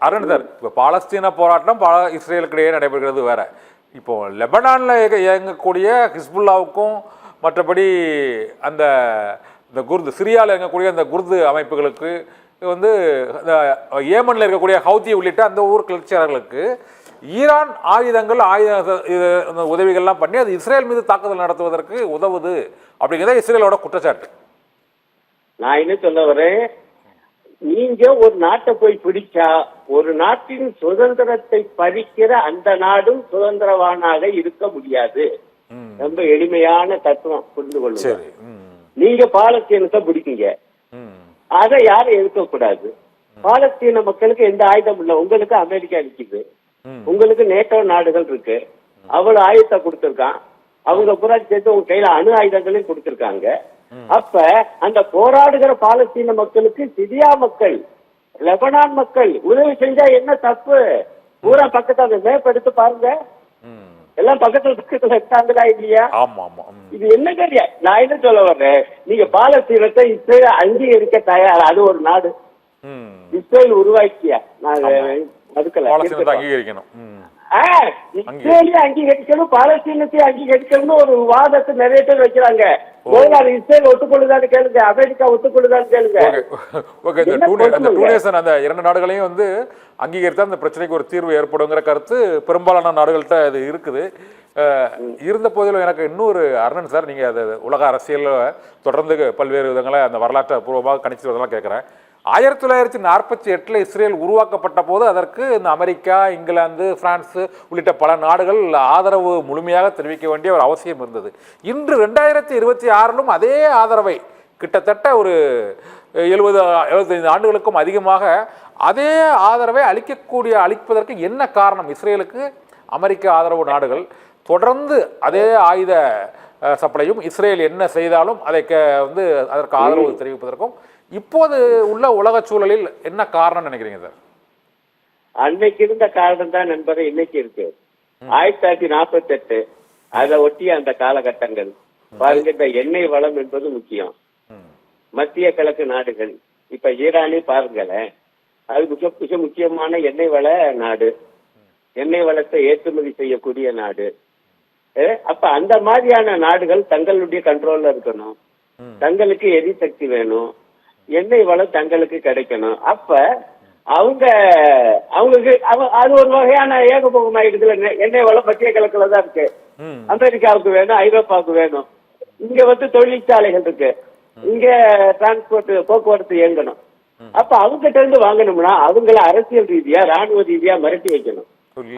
Arun sir, இப்போ பாலஸ்தீன போராட்டம் இஸ்ரேலுக்கு இடையே நடைபெறுகிறது வேற. இப்போ லெபனான்ல இயங்கக்கூடிய ஹிஸ்புல்லாவுக்கும் மற்றபடி அந்த இந்த குர்து சிரியாவில் இயங்கக்கூடிய அந்த குர்து அமைப்புகளுக்கு வந்து ஏமனில் இருக்கக்கூடிய ஹவுதி உள்ளிட்ட அந்த ஊர் கிளர்ச்சியாளர்களுக்கு ஈரான் ஆயுத உதவிகள்லாம் பண்ணி அது இஸ்ரேல் மீது தாக்குதல் நடத்துவதற்கு உதவுது அப்படிங்கிறத இஸ்ரேலோட குற்றச்சாட்டு. நான் என்ன சொல்ல வரேன், நீங்க ஒரு நாட்டை போய் பிடிச்சா ஒரு நாட்டின் சுதந்திரத்தை பறிக்கிற அந்த நாடும் சுதந்திரவானாக இருக்க முடியாது. ரொம்ப எளிமையான தத்துவம் புரிந்து கொள்ளுங்க. நீங்க பாலஸ்தீனத்தை பிடிக்கீங்க, அதை யாரும் எதிர்க்கக்கூடாது. பாலஸ்தீன மக்களுக்கு எந்த ஆயுதம் இல்லை. உங்களுக்கு அமெரிக்கா நிக்குது, உங்களுக்கு நேட்டோ நாடுகள் இருக்கு, அவ்வளவு ஆயுதத்தை கொடுத்திருக்கான். அவங்க புறா சேர்த்து உங்க கையில அணு ஆயுதங்களையும் கொடுத்திருக்காங்க. அப்ப அந்த போராடுகிற பாலஸ்தீன மக்களுக்கு சிரியா மக்கள், லெபனான் மக்கள் உதவி செஞ்சா என்ன தப்பு? பூரா பக்கத்துல மேப் எடுத்து பாருங்க, எல்லாம் பக்கத்துல எடுத்தாங்களா இல்லையா? இது என்ன தெரியா? நான் என்ன சொல்ல வர்றேன், நீங்க பாலஸ்தீனத்தை இஸ்ரேல் அங்கீகரிக்க தயார். அது ஒரு நாடு, இஸ்ரேல் உருவாக்கியா? நான் அதுக்கல அங்கீகரிக்கணும், இஸ்ரேலையும் அங்கீகரிக்கணும், பாலஸ்தீனத்தையும் அங்கீகரிக்கணும்னு ஒரு வாதத்தை நிறைய பேர் வைக்கிறாங்க. இஸ்ரேல் ஒத்துக்கொள்ளுதான்னு கேளுங்க, அமெரிக்கா ஒத்துக்கொள்ளுதான்னு கேளுங்க. அந்த இரண்டு நாடுகளையும் வந்து அங்கீகரித்தா அந்த பிரச்சனைக்கு ஒரு தீர்வு ஏற்படுங்கிற கருத்து பெரும்பாலான நாடுகள்கிட்ட அது இருக்குது. இருந்த போதிலும் எனக்கு இன்னொரு அருணன் சார், நீங்க அது உலக அரசியலில் தொடர்ந்து பல்வேறு விதங்களை அந்த வரலாற்று பூர்வமாக கணிச்சு வரதெல்லாம் கேட்குறேன். 1948 இஸ்ரேல் உருவாக்கப்பட்ட போது அதற்கு இந்த அமெரிக்கா, இங்கிலாந்து, பிரான்ஸ் உள்ளிட்ட பல நாடுகள் ஆதரவு முழுமையாக தெரிவிக்க வேண்டிய ஒரு அவசியம் இருந்தது. இன்று 2026 அதே ஆதரவை கிட்டத்தட்ட ஒரு 70-75 ஆண்டுகளுக்கும் அதிகமாக அதே ஆதரவை அளிப்பதற்கு என்ன காரணம்? இஸ்ரேலுக்கு அமெரிக்க ஆதரவு நாடுகள் தொடர்ந்து அதே ஆயுத சப்ளையும், இஸ்ரேல் என்ன செய்தாலும் அதை வந்து அதற்கு ஆதரவு தெரிவிப்பதற்கும் இப்போது உள்ள உலக சூழலில் என்ன காரணம் நினைக்கிறீங்க சார்? அன்னைக்கு இருந்த காரணம் தான் என்பதை இன்னைக்கு இருக்கு. 1948 அதை ஒட்டிய அந்த காலகட்டங்கள் பாருங்க. இந்த எண்ணெய் வளம் என்பது முக்கியம். மத்திய கிழக்கு நாடுகள், இப்ப ஈரானே பாருங்களேன், அது மிக முக்கியமான எண்ணெய் வள நாடு, எண்ணெய் வளத்தை ஏற்றுமதி செய்யக்கூடிய நாடு. அப்ப அந்த மாதிரியான நாடுகள் தங்களுடைய கண்ட்ரோல்ல இருக்கணும், தங்களுக்கு எரிசக்தி வேணும், எண்ணெய் வளம் தங்களுக்கு கிடைக்கணும். அப்ப அவங்களுக்கு அது ஒரு வகையான ஏகபோகம் ஆயிடுதுல. எண்ணெய் வளம் மத்திய கிழக்குல தான் இருக்கு, அமெரிக்காவுக்கு வேணும், ஐரோப்பாவுக்கு வேணும். இங்க வந்து தொழிற்சாலைகள் இருக்கு, இங்க டிரான்ஸ்போர்ட் போக்குவரத்து இயங்கணும். அப்ப அவங்ககிட்ட இருந்து வாங்கணும்னா அவங்கள அரசியல் ரீதியா ராணுவ ரீதியா மிரட்டி வைக்கணும்.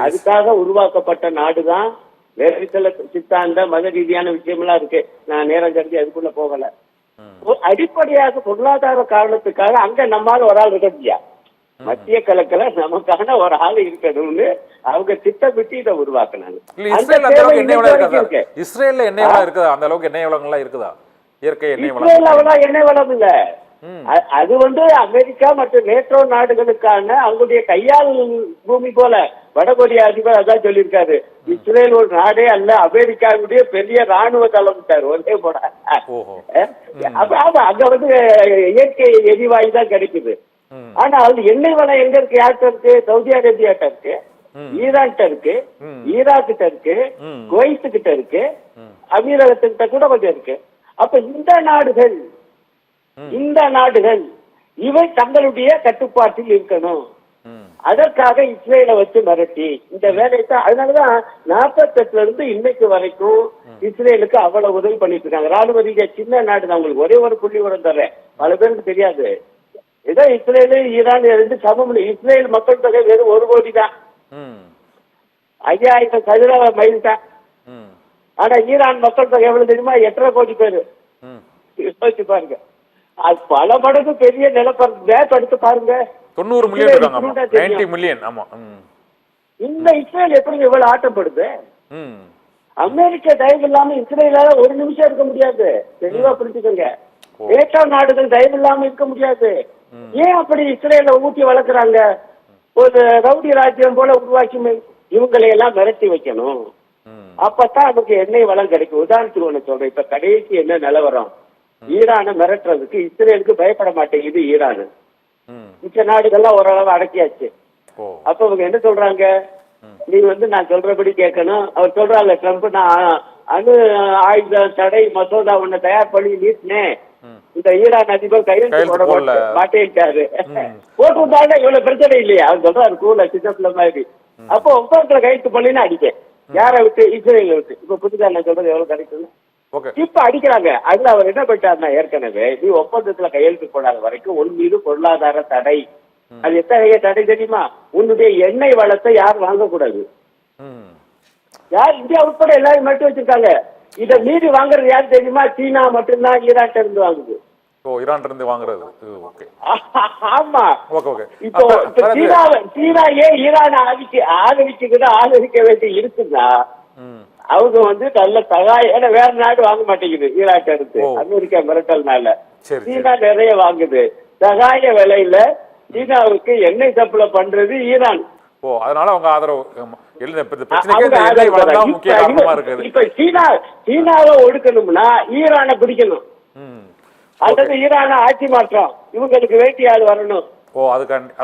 அதுக்காக உருவாக்கப்பட்ட நாடுதான். வேறு சில சித்தாந்த மத ரீதியான விஷயம்லாம் இருக்கு, நான் நேரம் கருதி அதுக்குள்ள போகல. அடிப்படையாக பொருளாதார காரணத்துக்காக அங்க நம்மால ஒரு ஆள் இருக்க முடியா, மத்திய கிழக்குல நமக்கான ஒரு ஆள் இருக்கணும்னு அவங்க திட்டமிட்டு இதை உருவாக்குனாங்க. இஸ்ரேல்ல எண்ணெய் வளம் இருக்குதா? அந்த அளவுக்கு எண்ணெய் வளங்கள்லாம் இருக்குதா? இயற்கை எண்ணெய் வளம் எண்ணெய் வளம் இல்ல, அது வந்து அமெரிக்கா மற்றும் நேட்டோ நாடுகளுக்கான அவங்களுடைய கையால் பூமி போல. வடகொரியா அதிபர் அதான் சொல்லியிருக்காரு, இஸ்ரேல் ஒரு நாடே அல்ல, அமெரிக்காவுடைய பெரிய ராணுவ தளம் ஒரே போட. அங்க வந்து இயற்கை எரிவாயு தான் கிடைக்குது. ஆனா அது எண்ணெய் வளம் எங்க இருக்கு? யார்கிட்ட இருக்கு? சவுதி அரேபியாட்ட இருக்கு, ஈரான் இருக்கு, ஈராக்கிட்ட இருக்கு, குவைத் கிட்ட இருக்கு, அமீரகத்துக்கிட்ட கூட கொஞ்சம் இருக்கு. அப்ப இந்த நாடுகள் இவை தங்களுடைய கட்டுப்பாட்டில் இருக்கணும். அதற்காக இஸ்ரேலை வச்சு மிரட்டி இந்த வேலையை தான். அதனாலதான் 48 இருந்து இன்னைக்கு வரைக்கும் இஸ்ரேலுக்கு அவ்வளவு உதவி பண்ணிட்டு இருக்காங்க. ராணுவ ரீதியா சின்ன நாடு தான். உங்களுக்கு ஒரே ஒரு புள்ளி உரம் தர்றேன், பல பேருக்கு தெரியாது. ஏதோ இஸ்ரேலு ஈரான் இருந்து சமம். இஸ்ரேல் மக்கள் தொகை வெறும் 1 கோடி தான், 5000 சதுர மைல் தான். ஆனா ஈரான் மக்கள் தொகை எவ்வளவு தெரியுமா? 8.5 கோடி பேரு. யோசிச்சு பாருங்க, அது பல மடங்கு பெரிய நிலப்பரப்பு. எடுத்து பாருங்க, 90 மில்லியன். இந்த இஸ்ரேல் எப்படி இவ்வளவு ஆட்டப்படுது? அமெரிக்க தயவு இல்லாம இஸ்ரேலால ஒரு நிமிஷம் இருக்க முடியாது. தெளிவா புரிஞ்சுக்கோங்க. நேட்டோ நாடுகள் தயவு இல்லாம இருக்க முடியாது. ஏன் அப்படி இஸ்ரேல ஊட்டி வளர்க்குறாங்க? ஒரு ரவுடி ராஜ்யம் போல உருவாக்கி இவங்களை எல்லாம் மிரட்டி வைக்கணும். அப்பதான் நமக்கு எண்ணெய் வளம் கிடைக்கும். உதாரணத்துக்கு ஒண்ணு சொல்றேன், இப்ப கடைசி என்ன நிலவரம்? ஈரானை மிரட்டுறதுக்கு இஸ்ரேலுக்கு பயப்பட மாட்டேங்குது ஈரானு. மிச்ச நாடுகள்லாம் ஓரளவு அடக்கியாச்சு. ஓ. அப்ப அவங்க என்ன சொல்றாங்க, நீ வந்து நான் சொல்றபடி கேட்கணும். அவர் சொல்றாங்க ட்ரம்ப், நான் அணு ஆயுத தடை மசோதா ஒண்ணு தயார் பண்ணி நீட்டினேன், இந்த ஈரான் அதிபர் கையெழுத்து போட மாட்டேன்ட்டாரு. போட்டிருந்தாங்க இவ்வளவு பிரச்சனை இல்லையா? அவர் சொல்றாரு கூல சின்ன மாதிரி. அப்போ ஒப்பந்தத்துல கையெழுத்து பண்ணினா அடிக்க யாரை விட்டு? இஸ்ரேல விட்டு. இப்ப புதுசா நான் சொல்றது எவ்வளவு கிடைக்கும்? இப்ப அடிக்கிறாங்க. அதுல அவர் என்ன பண்ணிட்டாருன்னா, ஏற்கனவே நீ ஒப்பந்தத்துல கையெழுத்து போடாத வரைக்கும் உன் மீது பொருளாதார தடை. அது எத்தகைய தடை தெரியுமா? உன்னுடைய எண்ணெய் வளத்தை யாரும் வாங்கக்கூடாது. யார்? இந்தியா உட்பட எல்லாரும் மட்டும் வச்சிருக்காங்க. இதை மீறி வாங்குறது யாரு தெரியுமா? சீனா மட்டும்தான் ஈரான் இருந்து வாங்குது. ஈரான் இருந்து வாங்குறது. ஆமா. இப்போ சீனா ஏன் ஈரான் ஆதரிக்க வேண்டி இருக்குன்னா, அவங்க வந்து நல்ல சகாய வேற நாடு வாங்க மாட்டேங்குது ஈரான் இருந்து. அமெரிக்கா மிரட்டல்னால சீனா நிறைய வாங்குது. சகாய விலையில சீனாவுக்கு எண்ணெய் சப்ளை பண்றது ஈரான். அதனால அவங்க ஆதரவு. இப்ப சீனாவை ஒடுக்கணும்னா ஈரானை பிடிக்கணும், அல்லது ஈரான ஆட்சி மாற்றம், இவங்களுக்கு வேண்டிய ஆள் வரணும்.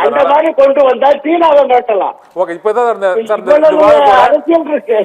அந்த மாதிரி கொண்டு வந்தா சீனாவை மிரட்டலாம். அரசியல் இருக்கு.